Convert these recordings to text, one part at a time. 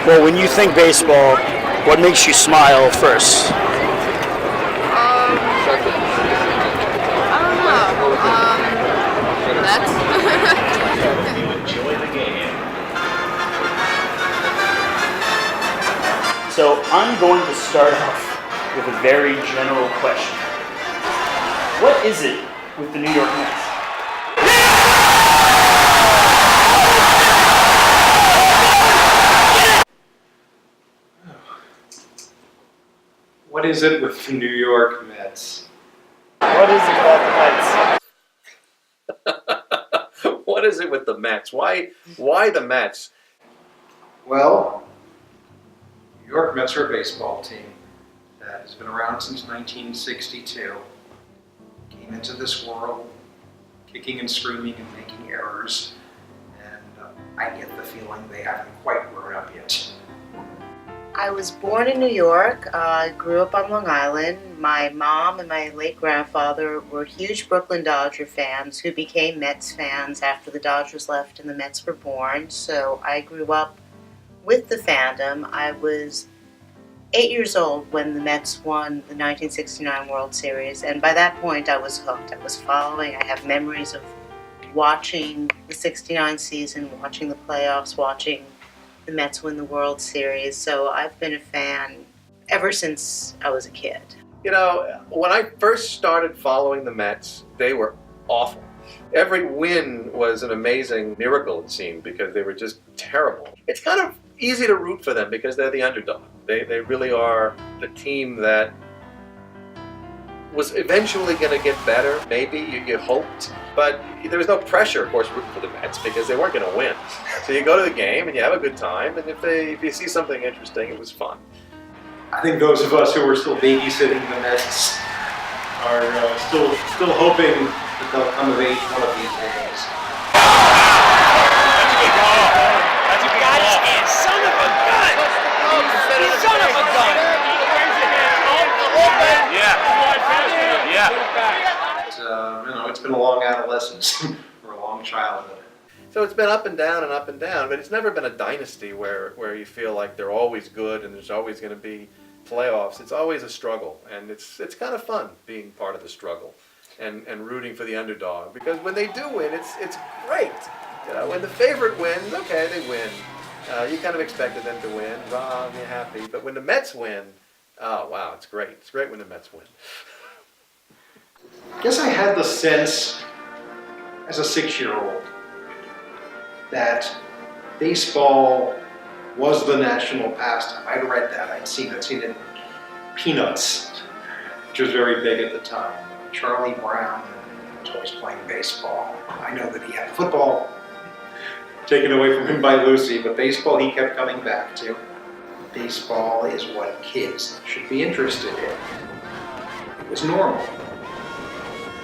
Well, when you think baseball, what makes you smile first? I don't know. That's So I'm going to start off with a very general question. What is it with the New York Mets? What is it with the New York Mets? What is it about the Mets? What is it with the Mets? Why the Mets? Well, New York Mets are a baseball team that has been around since 1962. Came into this world kicking and screaming and making errors, and I get the feeling they haven't quite grown up yet. I was born in New York, grew up on Long Island. My mom and my late grandfather were huge Brooklyn Dodger fans who became Mets fans after the Dodgers left and the Mets were born. So I grew up with the fandom. I was 8 years old when the Mets won the 1969 World Series, and by that point I was hooked. I was following. I have memories of watching the 69 season, watching the playoffs, watching the Mets win the World Series, so I've been a fan ever since I was a kid. You know, when I first started following the Mets, they were awful. Every win was an amazing miracle, it seemed, because they were just terrible. It's kind of easy to root for them because they're the underdog. They really are the team that was eventually going to get better, maybe, you hoped. But there was no pressure, of course, rooting for the Mets because they weren't going to win. So you go to the game and you have a good time, and if you see something interesting, it was fun. I think those of us who are still babysitting the Mets are still hoping that they'll come of age one of these days. That's a good ball. That's a good ball. Son of a gun! Son of a gun! Yeah. It's been a long adolescence or a long childhood. So it's been up and down, but it's never been a dynasty where you feel like they're always good and there's always going to be playoffs. It's always a struggle, and it's kind of fun being part of the struggle and rooting for the underdog, because when they do win, it's great. You know, when the favorite wins, okay, they win. You kind of expected them to win. You're happy. But when the Mets win, oh wow, it's great. It's great when the Mets win. I guess I had the sense as a 6-year-old that baseball was the national pastime. I'd read that. I'd seen it in Peanuts, which was very big at the time. Charlie Brown was always playing baseball. I know that he had football taken away from him by Lucy, but baseball he kept coming back to. Baseball is what kids should be interested in. It was normal.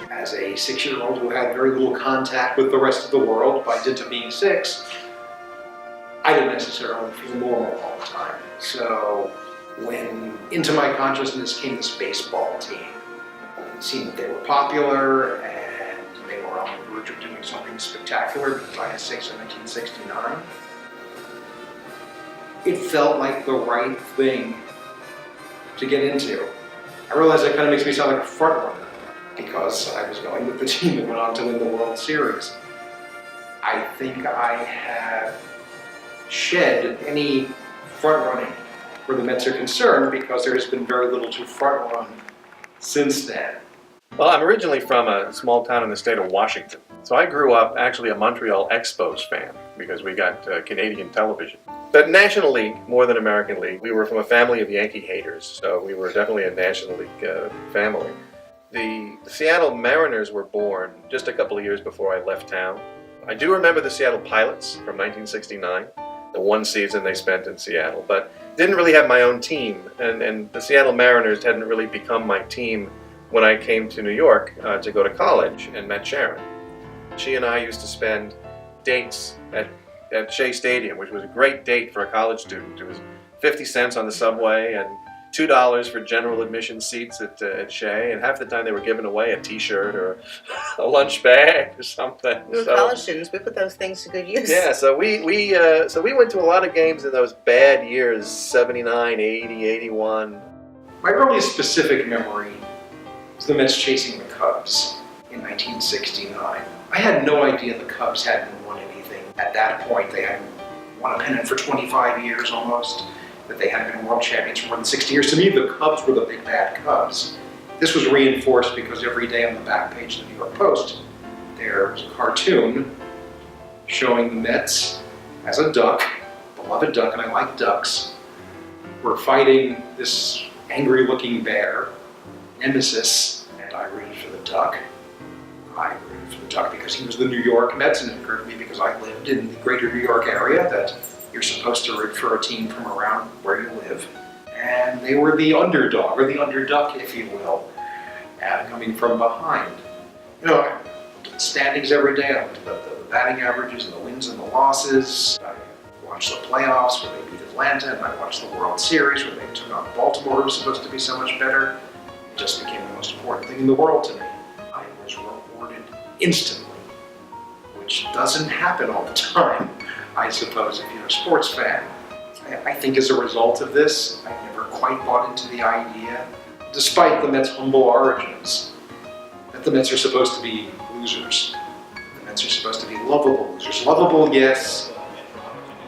As a 6-year-old who had very little contact with the rest of the world by dint of being 6, I didn't necessarily feel normal all the time. So when into my consciousness came this baseball team, it seemed that they were popular and they were on the verge of doing something spectacular because I was 6 in 1969. It felt like the right thing to get into. I realize that kind of makes me sound like a front runner because I was going with the team that went on to win the World Series. I think I have shed any front running where the Mets are concerned because there has been very little to front run since then. Well, I'm originally from a small town in the state of Washington. So I grew up actually a Montreal Expos fan because we got Canadian television. But National League, more than American League, we were from a family of Yankee haters, so we were definitely a National League family. The Seattle Mariners were born just a couple of years before I left town. I do remember the Seattle Pilots from 1969, the one season they spent in Seattle, but didn't really have my own team, and the Seattle Mariners hadn't really become my team when I came to New York to go to college and met Sharon. She and I used to spend dates at Shea Stadium, which was a great date for a college student. It was 50 cents on the subway, and $2 for general admission seats at Shea, and half the time they were giving away a T-shirt or a lunch bag or something. We were college students. We put those things to good use. Yeah, so we went to a lot of games in those bad years, 79, 80, 81. My earliest specific memory was the Mets chasing the Cubs in 1969. I had no idea the Cubs hadn't won anything. At that point, they hadn't won a pennant for 25 years almost, that they hadn't been world champions for more than 60 years. To me, the Cubs were the big bad Cubs. This was reinforced because every day on the back page of the New York Post, there was a cartoon showing the Mets as a duck, beloved duck, and I like ducks, were fighting this angry-looking bear, Nemesis, and I rooted for the duck. I rooted for the duck because he was the New York Mets, and it occurred to me because I lived in the greater New York area that you're supposed to root for a team from around where you live. And they were the underdog, or the underduck, if you will, and coming from behind. You know, I did standings every day. I went to the batting averages and the wins and the losses. I watched the playoffs where they beat Atlanta, and I watched the World Series where they took on Baltimore, who was supposed to be so much better. It just became the most important thing in the world to me. I was rewarded instantly, which doesn't happen all the time, I suppose, if you're a sports fan. I think as a result of this, I never quite bought into the idea, despite the Mets' humble origins, that the Mets are supposed to be losers. The Mets are supposed to be lovable losers. Lovable, yes,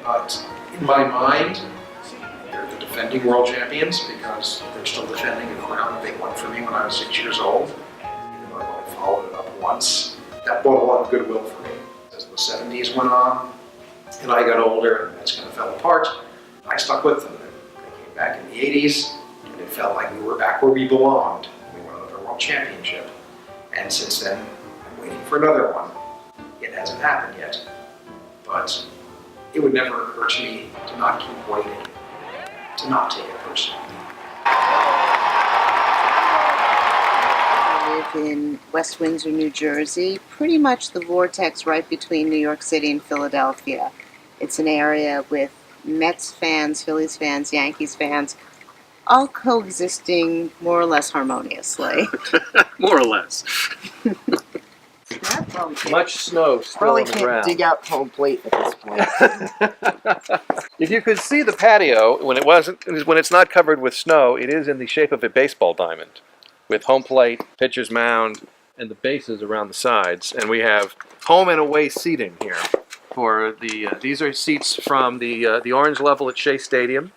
but in my mind, they're the defending world champions because they're still defending a crown that they won for me when I was 6 years old. Even though I only followed it up once, that brought a lot of goodwill for me. As the 70s went on, and I got older, and the Mets kind of fell apart, I stuck with them. They came back in the 80s, and it felt like we were back where we belonged. We won another world championship. And since then, I'm waiting for another one. It hasn't happened yet. But it would never occur to me to not keep waiting, to not take it personally. I live in West Windsor, New Jersey, pretty much the vortex right between New York City and Philadelphia. It's an area with Mets fans, Phillies fans, Yankees fans, all coexisting more or less harmoniously. More or less. Much snow still Probably on the can't ground. dig out home plate at this point. If you could see the patio when it's not covered with snow, it is in the shape of a baseball diamond, with home plate, pitcher's mound, and the bases around the sides. And we have home and away seating here. For these are seats from the orange level at Shea Stadium,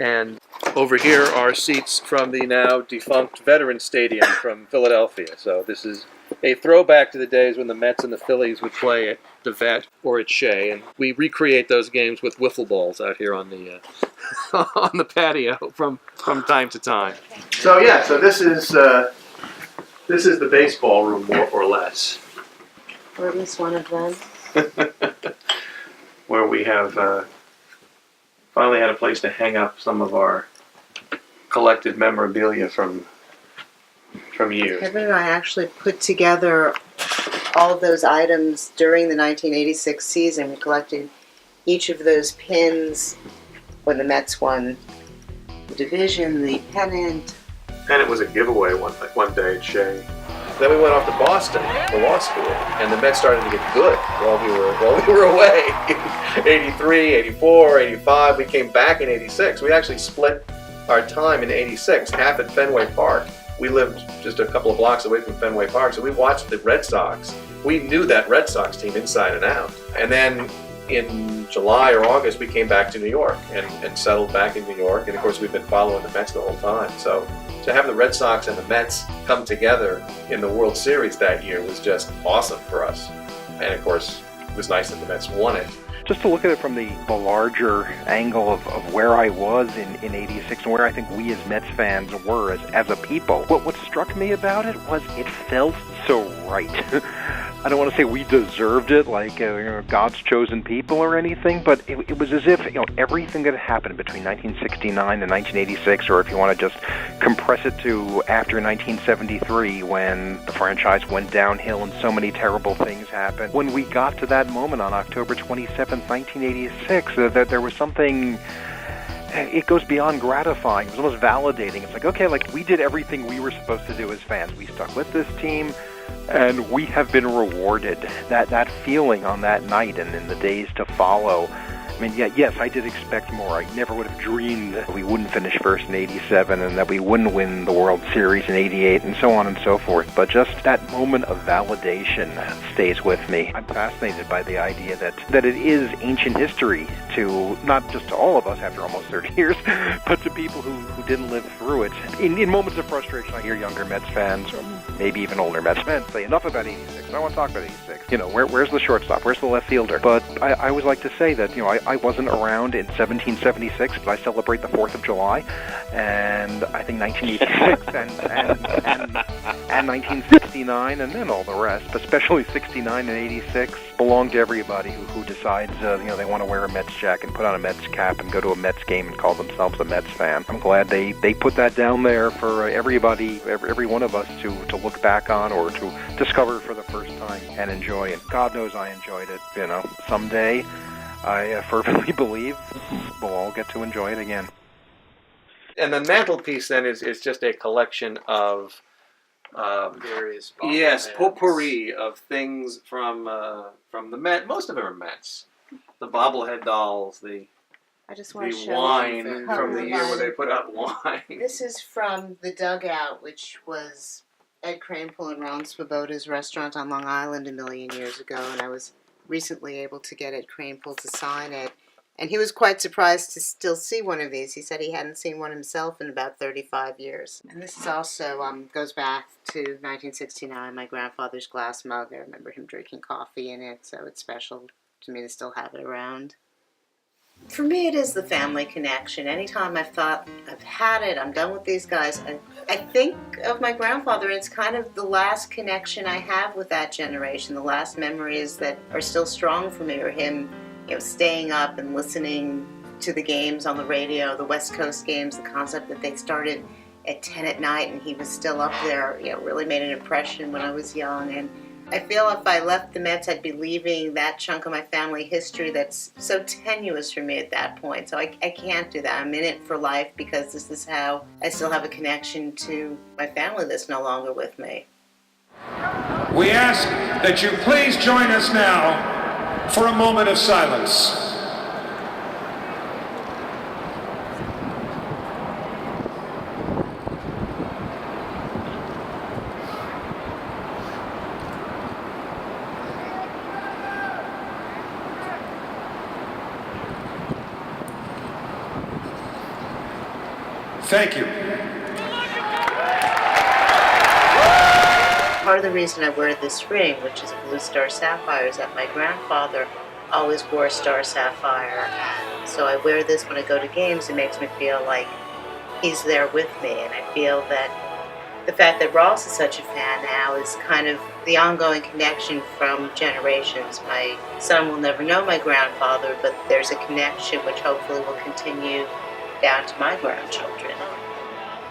and over here are seats from the now defunct Veterans Stadium from Philadelphia. So this is a throwback to the days when the Mets and the Phillies would play at the Vet or at Shea, and we recreate those games with wiffle balls out here on the on the patio from time to time. So yeah, so this is the baseball room more or less, Or at least one of them. where we have finally had a place to hang up some of our collected memorabilia from you. Kevin and I actually put together all of those items during the 1986 season. We collected each of those pins when the Mets won the division, the pennant. And it was a giveaway one day at Shea. Then we went off to Boston for law school, and the Mets started to get good while we were away. 83, 84, 85. We came back in 86. We actually split our time in 86, half at Fenway Park. We lived just a couple of blocks away from Fenway Park, so we watched the Red Sox. We knew that Red Sox team inside and out. And then in July or August, we came back to New York and settled back in New York. And of course, we've been following the Mets the whole time. So to have the Red Sox and the Mets come together in the World Series that year was just awesome for us. And of course, it was nice that the Mets won it. Just to look at it from the larger angle of where I was in 86 and where I think we as Mets fans were as a people, what struck me about it was it felt so right. I don't want to say we deserved it, like God's chosen people or anything, but it was as if everything that had happened between 1969 and 1986, or if you want to just compress it to after 1973, when the franchise went downhill and so many terrible things happened. When we got to that moment on October 27th, 1986, that there was something it goes beyond gratifying. It was almost validating. It's like, okay, like we did everything we were supposed to do as fans. We stuck with this team, and we have been rewarded. That feeling on that night and in the days to follow. I mean, yeah, yes, I did expect more. I never would have dreamed that we wouldn't finish first in '87 and that we wouldn't win the World Series in '88 and so on and so forth. But just that moment of validation stays with me. I'm fascinated by the idea that it is ancient history to, not just to all of us after almost 30 years, but to people who didn't live through it. In moments of frustration, I hear younger Mets fans, or maybe even older Mets fans, say, enough about '86. I don't want to talk about '86. You know, where's the shortstop? Where's the left fielder? But I always like to say that, you know, I wasn't around in 1776, but I celebrate the 4th of July, and I think 1986 and 1969, and then all the rest, but especially 69 and 86, belong to everybody who decides, you know, they want to wear a Mets jacket and put on a Mets cap and go to a Mets game and call themselves a Mets fan. I'm glad they put that down there for everybody, every one of us to look back on or to discover for the first time and enjoy. And God knows I enjoyed it. You know, someday I fervently believe we'll all get to enjoy it again. And the mantelpiece then is just a collection of Various yes, bobbleheads. potpourri of things from the Met. Most of them are Mets. The bobblehead dolls, the I just want to show wine you from the year where they put out wine. This is from the Dugout, which was Ed Kranepool and Ron Swoboda's restaurant on Long Island a million years ago, and I was recently able to get Ed Kranepool to sign it. And he was quite surprised to still see one of these. He said he hadn't seen one himself in about 35 years. And this is also goes back to 1969, my grandfather's glass mug. I remember him drinking coffee in it, so it's special to me to still have it around. For me, it is the family connection. Anytime I've thought, I've had it, I'm done with these guys, I think of my grandfather. It's kind of the last connection I have with that generation. The last memories that are still strong for me are him, you know, staying up and listening to the games on the radio, the West Coast games, the concept that they started at 10 at night and he was still up there, you know, really made an impression when I was young. And I feel if I left the Mets, I'd be leaving that chunk of my family history that's so tenuous for me at that point. So I can't do that. I'm in it for life because this is how I still have a connection to my family that's no longer with me. We ask that you please join us now for a moment of silence. Thank you. Part of the reason I wear this ring, which is a blue star sapphire, is that my grandfather always wore a star sapphire. And so I wear this when I go to games. It makes me feel like he's there with me. And I feel that the fact that Ross is such a fan now is kind of the ongoing connection from generations. My son will never know my grandfather, but there's a connection which hopefully will continue down to my grandchildren.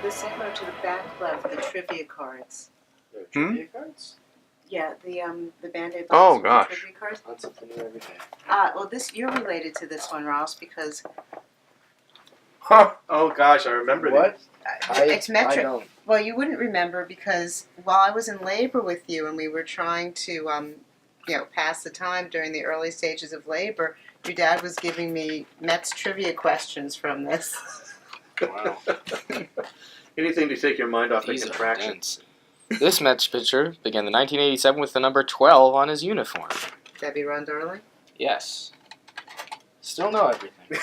The similar to the back glove, the trivia cards. Trivia cards? Yeah, the Band-Aid Oh, box with gosh. the trivia cards. That's something new every day. Well, this you're related to this one, Ross, because Huh. Oh gosh, I remember What? it's I metric. don't. Well, you wouldn't remember because while I was in labor with you and we were trying to, pass the time during the early stages of labor, your dad was giving me Mets trivia questions from this. Wow. Anything to take your mind off These the are contractions. dense. This Mets pitcher began the 1987 with the number 12 on his uniform. Debbie Ron Darling? Yes. Still know everything.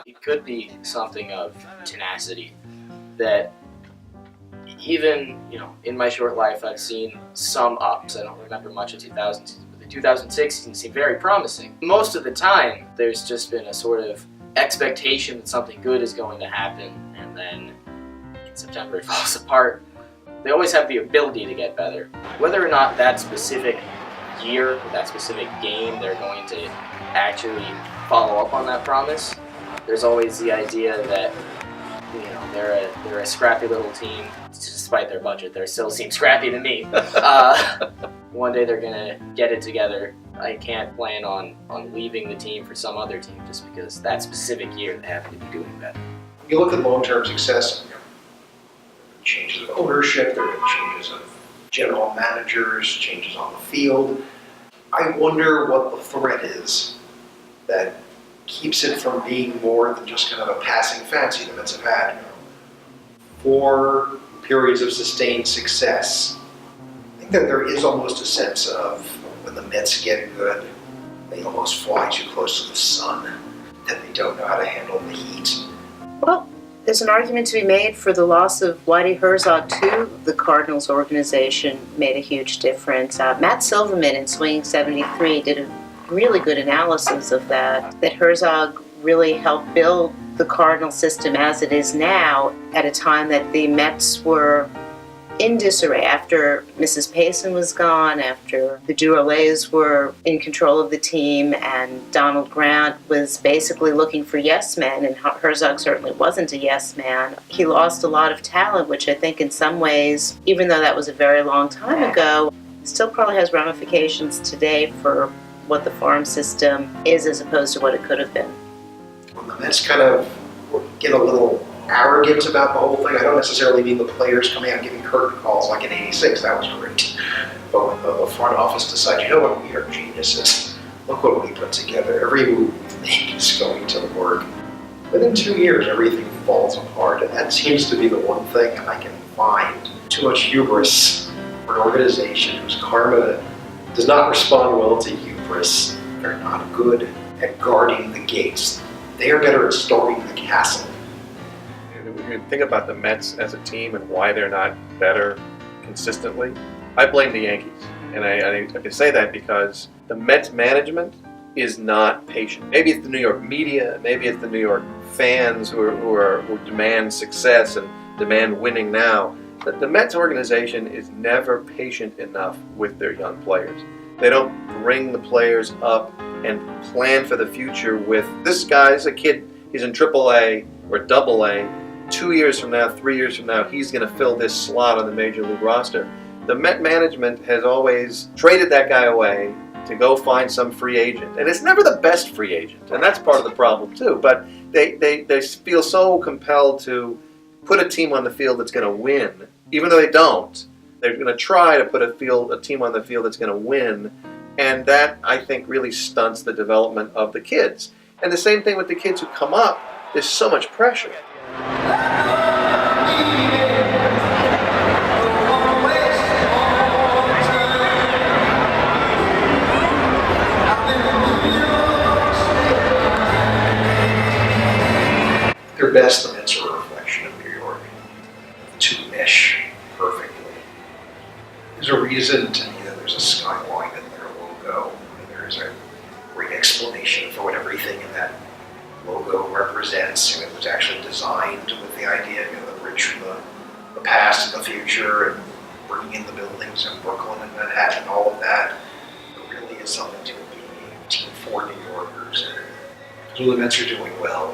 It could be something of tenacity that even, in my short life I've seen some ups. I don't remember much of 2000. The 2006 season seemed very promising. Most of the time there's just been a sort of expectation that something good is going to happen, and then in September it falls apart. They always have the ability to get better. Whether or not that specific year, or that specific game, they're going to actually follow up on that promise, there's always the idea that they're a scrappy little team. Despite their budget, they still seem scrappy to me. One day they're gonna get it together. I can't plan on leaving the team for some other team just because that specific year they happen to be doing better. You look at long-term success, changes of ownership, there have been changes of general managers, changes on the field. I wonder what the threat is that keeps it from being more than just kind of a passing fancy the Mets have had. 4 periods of sustained success. I think that there is almost a sense of when the Mets get good, they almost fly too close to the sun, that they don't know how to handle the heat. Well, there's an argument to be made for the loss of Whitey Herzog to the Cardinals organization made a huge difference. Matt Silverman in Swinging 73 did a really good analysis of that Herzog really helped build the Cardinal system as it is now at a time that the Mets were in disarray after Mrs. Payson was gone, after the Durolays were in control of the team, and Donald Grant was basically looking for yes men, and Herzog certainly wasn't a yes man. He lost a lot of talent, which I think in some ways, even though that was a very long time ago, still probably has ramifications today for what the farm system is as opposed to what it could have been. When the Mets kind of get a little arrogant about the whole thing, I don't necessarily mean the players coming out and giving curtain calls like in '86, that was great. But when the front office decides, you know what, we are geniuses. Look what we put together. Every move we've made is going to work. Within 2 years, everything falls apart. And that seems to be the one thing I can find. Too much hubris for an organization whose karma does not respond well to hubris. They're not good at guarding the gates. They are better at storming the castle. When you think about the Mets as a team and why they're not better consistently, I blame the Yankees. And I can say that because the Mets management is not patient. Maybe it's the New York media, maybe it's the New York fans who demand success and demand winning now. But the Mets organization is never patient enough with their young players. They don't bring the players up and plan for the future with, this guy's a kid, he's in AAA or AA. 2 years from now, 3 years from now, he's going to fill this slot on the Major League roster. The Met management has always traded that guy away to go find some free agent. And it's never the best free agent, and that's part of the problem too. But they feel so compelled to put a team on the field that's going to win, even though they don't. They're going to try to put a team on the field that's going to win, and that, I think, really stunts the development of the kids. And the same thing with the kids who come up. There's so much pressure. Their best, the Mets are a reflection of New York. The two mesh perfectly. There's a reason to me that there's a skyline in their logo, and there's a great explanation for what everything in that logo represents, and it was actually designed with the idea of the bridge from the past and the future, and bringing in the buildings in Brooklyn and Manhattan, all of that. There really is something to it being a team for New Yorkers. And when the Mets are doing well,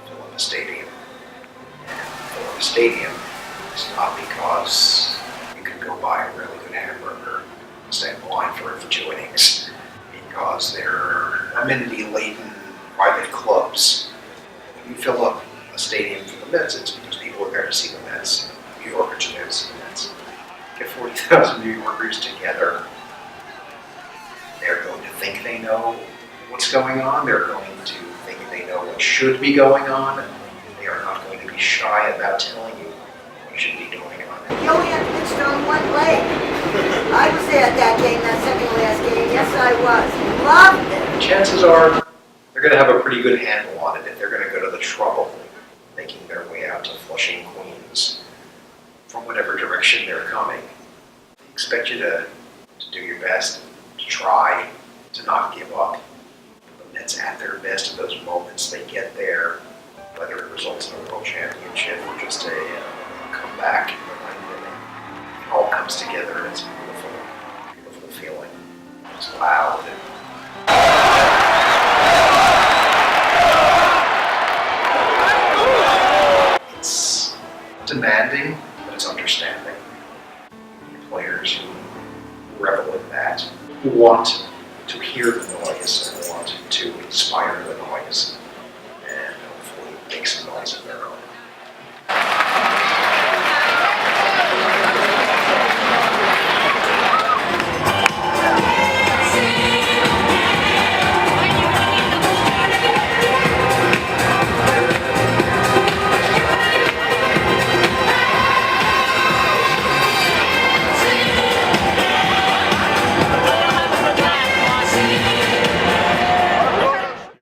fill up a stadium. Fill up a stadium is not because you can go buy a really good hamburger and stand in line for it for 2 innings, because they're amenity-laden private clubs. When you fill up a stadium for the Mets, it's because people are there to see the Mets. New Yorkers are there to see the Mets. Get 40,000 New Yorkers together. They're going to think they know what's going on. They're going to think they know what should be going on. And they are not going to be shy about telling you what should be going on. You only have to pitch on one leg. I was there at that game, that second last game. Yes, I was. Loved it. Chances are they're going to have a pretty good handle on it if they're going to go to the trouble of making their way out to Flushing, Queens, from whatever direction they're coming. They expect you to do your best, to try, to not give up. The Mets at their best in those moments they get there, whether it results in a world championship or just a comeback. It all comes together and it's a beautiful, beautiful feeling. It's loud. It's demanding, but it's understanding. Players who revel in that, who want to hear the